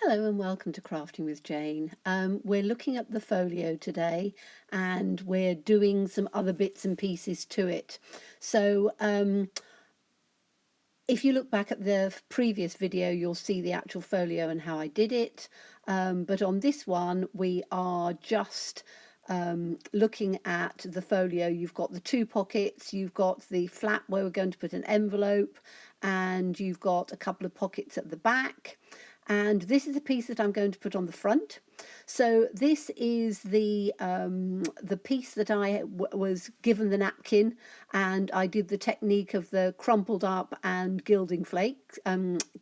Hello and welcome to Crafting with Jane. We're looking at the folio today and we're doing some other bits and pieces to it. So if you look back at the previous video, you'll see the actual folio and how I did it. But on this one, we are just looking at the folio. You've got the two pockets, you've got the flap where we're going to put an envelope, and you've got a couple of pockets at the back. And this is a piece that I'm going to put on the front. So this is the piece that I was given the napkin, and I did the technique of the crumpled up and gilding flakes,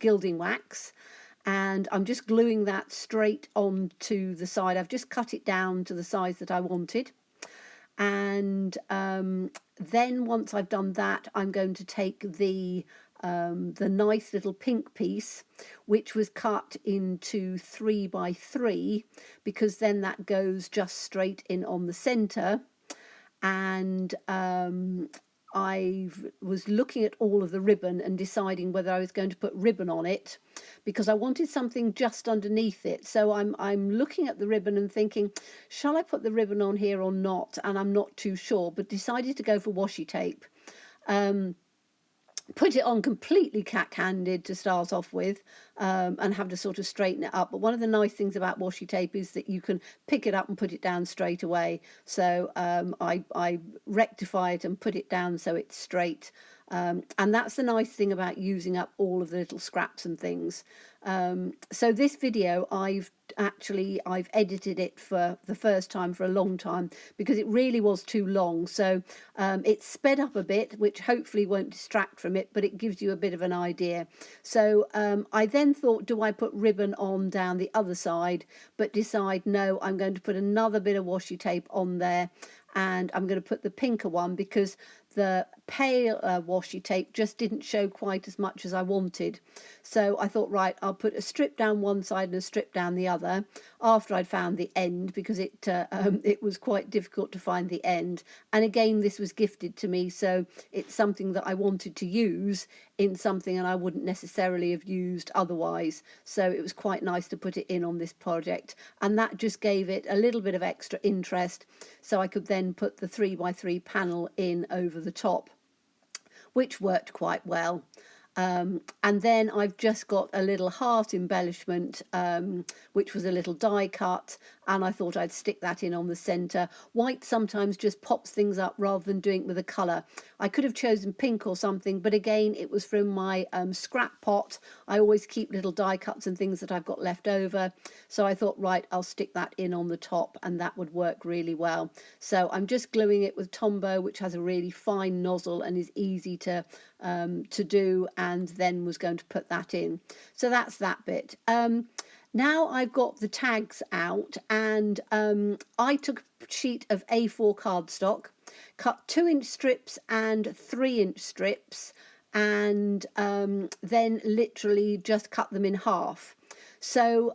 gilding wax, and I'm just gluing that straight onto the side. I've just cut it down to the size that I wanted. And then once I've done that, I'm going to take the nice little pink piece, which was cut into 3 by 3, because then that goes just straight in on the center. And I was looking at all of the ribbon and deciding whether I was going to put ribbon on it, because I wanted something just underneath it. So I'm looking at the ribbon and thinking, shall I put the ribbon on here or not? And I'm not too sure, but decided to go for washi tape. Put it on completely cack-handed to start off with, and have to sort of straighten it up. But one of the nice things about washi tape is that you can pick it up and put it down straight away. So I rectify it and put it down so it's straight. And that's the nice thing about using up all of the little scraps and things. So this video, I've edited it for the first time for a long time, because it really was too long. So it's sped up a bit, which hopefully won't distract from it, but it gives you a bit of an idea. So I then thought, do I put ribbon on down the other side? But decide, no, I'm going to put another bit of washi tape on there, and I'm going to put the pinker one, because the pale washi tape just didn't show quite as much as I wanted. So I thought, right, I'll put a strip down one side and a strip down the other, after I'd found the end, because it was quite difficult to find the end. And again, this was gifted to me, so it's something that I wanted to use in something, and I wouldn't necessarily have used otherwise. So it was quite nice to put it in on this project, and that just gave it a little bit of extra interest, so I could then put the 3 by 3 panel in over the top, which worked quite well. And then I've just got a little heart embellishment, which was a little die cut, and I thought I'd stick that in on the centre. White sometimes just pops things up rather than doing it with a colour. I could have chosen pink or something, but again, it was from my scrap pot. I always keep little die cuts and things that I've got left over, so I thought, right, I'll stick that in on the top, and that would work really well. So I'm just gluing it with Tombow, which has a really fine nozzle and is easy to do, and then was going to put that in. So that's that bit. Now I've got the tags out, and I took a sheet of A4 cardstock, cut 2-inch strips and 3-inch strips, and then literally just cut them in half. So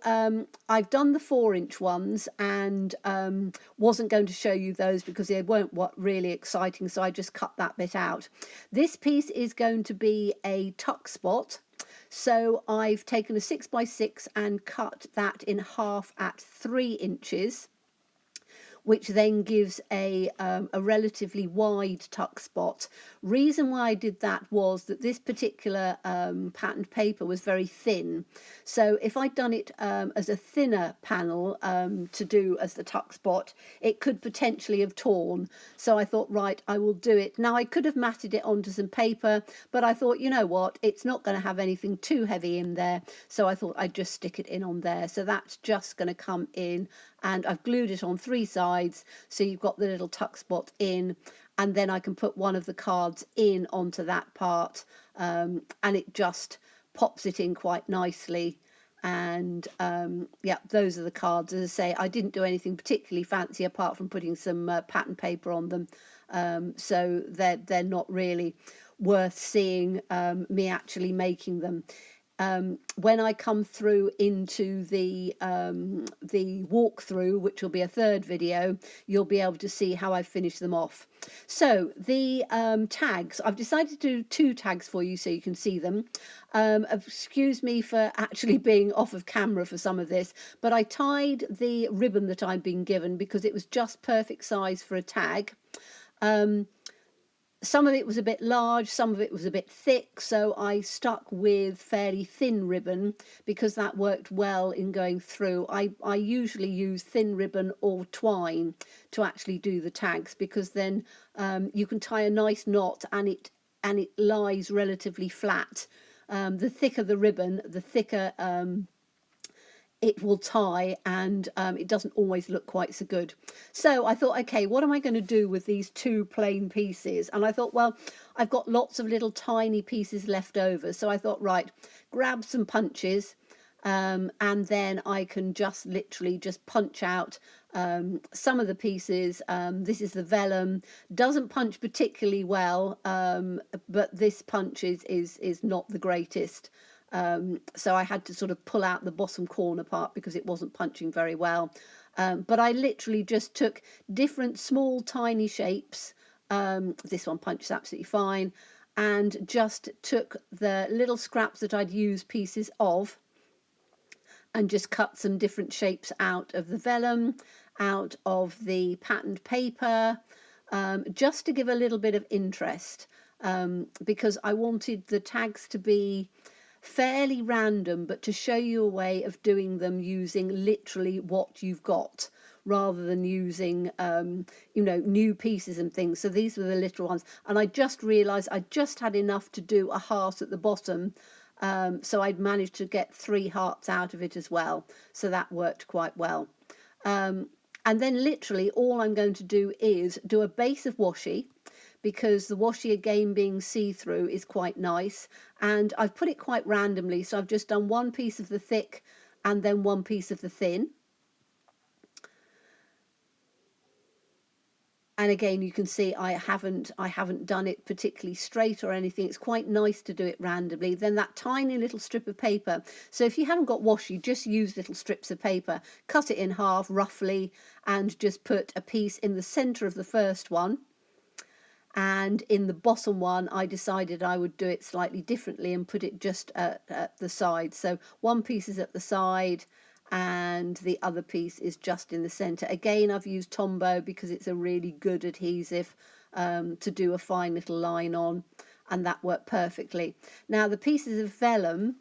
I've done the 4-inch ones, and wasn't going to show you those because they weren't really exciting, so I just cut that bit out. This piece is going to be a tuck spot, so I've taken a 6 by 6 and cut that in half at 3 inches, which then gives a relatively wide tuck spot. Reason why I did that was that this particular patterned paper was very thin. So if I'd done it as a thinner panel to do as the tuck spot, it could potentially have torn. So I thought, right, I will do it. Now I could have matted it onto some paper, but I thought, you know what, it's not going to have anything too heavy in there. So I thought I'd just stick it in on there. So that's just going to come in, and I've glued it on 3 sides, so you've got the little tuck spot in, and then I can put one of the cards in onto that part, and it just pops it in quite nicely. And yeah, those are the cards. As I say, I didn't do anything particularly fancy apart from putting some pattern paper on them, so they're not really worth seeing me actually making them. when I come through into the walkthrough, which will be a third video, you'll be able to see how I finish them off. So the tags, I've decided to do 2 tags for you so you can see them. Excuse me for actually being off of camera for some of this, but I tied the ribbon that I'd been given because it was just perfect size for a tag. Some of it was a bit large, some of it was a bit thick, so I stuck with fairly thin ribbon because that worked well in going through. I usually use thin ribbon or twine to actually do the tags, because then you can tie a nice knot and it lies relatively flat. The thicker the ribbon, the thicker it will tie, and it doesn't always look quite so good. So I thought, okay, what am I going to do with these 2 plain pieces? And I thought, well, I've got lots of little tiny pieces left over. So I thought, right, grab some punches, and then I can just literally just punch out some of the pieces. This is the vellum, doesn't punch particularly well, but this punch is not the greatest. So I had to sort of pull out the bottom corner part because it wasn't punching very well. But I literally just took different small tiny shapes. This one punches absolutely fine, and just took the little scraps that I'd used pieces of and just cut some different shapes out of the vellum, out of the patterned paper, just to give a little bit of interest, because I wanted the tags to be fairly random, but to show you a way of doing them using literally what you've got, rather than using new pieces and things. So these were the little ones, and I just realized I just had enough to do a heart at the bottom, so I'd managed to get 3 hearts out of it as well, so that worked quite well. And then literally all I'm going to do is do a base of washi, because the washi, again being see-through, is quite nice, and I've put it quite randomly. So I've just done 1 piece of the thick and then 1 piece of the thin, and again you can see I haven't done it particularly straight or anything. It's quite nice to do it randomly. Then that tiny little strip of paper, so if you haven't got washi, just use little strips of paper, cut it in half roughly, and just put a piece in the center of the first one. And in the bottom one, I decided I would do it slightly differently and put it just at the side. So 1 piece is at the side and the other piece is just in the center. Again, I've used Tombow because it's a really good adhesive to do a fine little line on, and that worked perfectly. Now the pieces of vellum,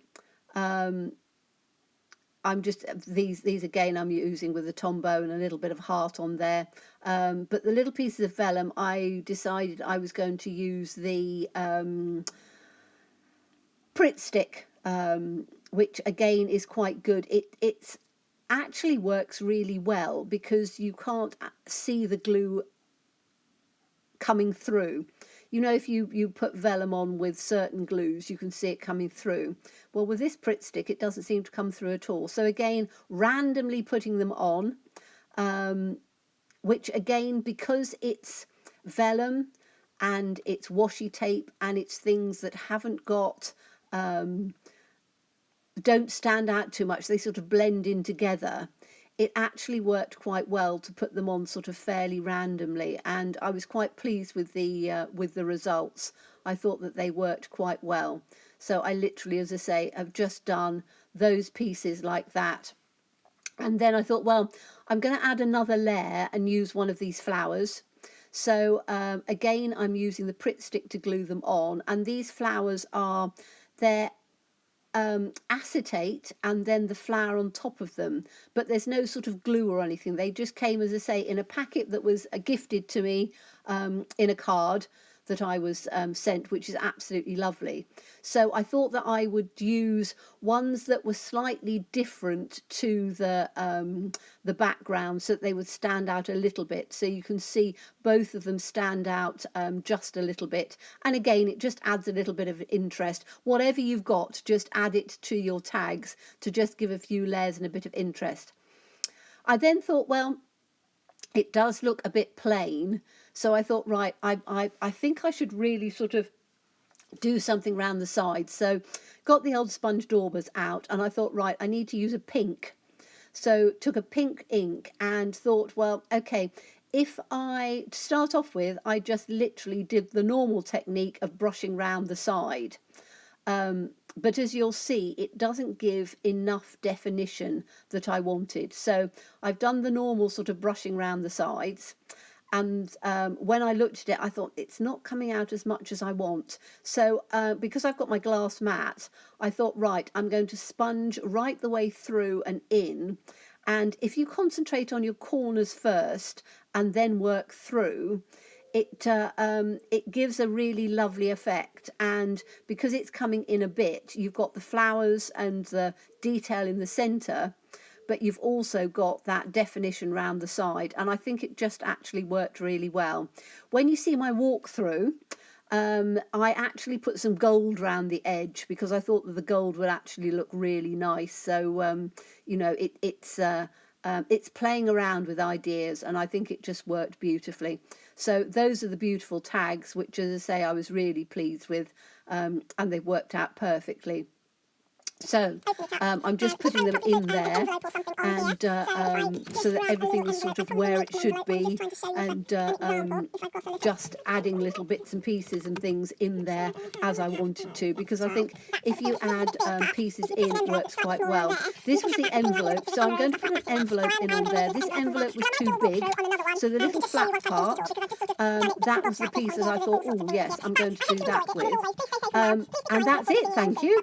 I'm just, these again I'm using with a Tombow and a little bit of heart on there, but the little pieces of vellum, I decided I was going to use the Pritt stick, which again is quite good. It's actually works really well because you can't see the glue coming through. You know, if you put vellum on with certain glues, you can see it coming through. Well, with this Pritt stick, it doesn't seem to come through at all. So again, randomly putting them on, which again, because it's vellum and it's washi tape and it's things that haven't got, don't stand out too much, they sort of blend in together. It actually worked quite well to put them on sort of fairly randomly, and I was quite pleased with the results. I thought that they worked quite well. So I literally, as I say, have just done those pieces like that. And then I thought, well, I'm going to add another layer and use one of these flowers. So again, I'm using the Pritt stick to glue them on, and these flowers are, they're acetate and then the flower on top of them, but there's no sort of glue or anything. They just came, as I say, in a packet that was gifted to me in a card that I was sent, which is absolutely lovely. So I thought that I would use ones that were slightly different to the background, so that they would stand out a little bit. So you can see both of them stand out just a little bit. And again, it just adds a little bit of interest. Whatever you've got, just add it to your tags to just give a few layers and a bit of interest. I then thought, well, it does look a bit plain, so I thought, right, I think I should really sort of do something around the sides. So got the old sponge daubers out, and I thought, right, I need to use a pink. So took a pink ink and thought, well, okay, if I to start off with, I just literally did the normal technique of brushing round the side. But as you'll see, it doesn't give enough definition that I wanted. So I've done the normal sort of brushing round the sides. And when I looked at it, I thought it's not coming out as much as I want. So because I've got my glass mat, I thought, right, I'm going to sponge right the way through and in. And if you concentrate on your corners first and then work through, it gives a really lovely effect. And because it's coming in a bit, you've got the flowers and the detail in the centre, but you've also got that definition round the side, and I think it just actually worked really well. When you see my walkthrough, I actually put some gold round the edge because I thought that the gold would actually look really nice. So you know, it's playing around with ideas, and I think it just worked beautifully. So those are the beautiful tags, which, as I say, I was really pleased with, and they've worked out perfectly. So I'm just putting them in there, and so that everything is sort of where it should be, and just adding little bits and pieces and things in there as I wanted to, because I think if you add pieces in, it works quite well. This was the envelope, so I'm going to put an envelope in on there. This envelope was too big, so the little flat part, that was the piece that I thought, oh yes, I'm going to do that with. And that's it, thank you.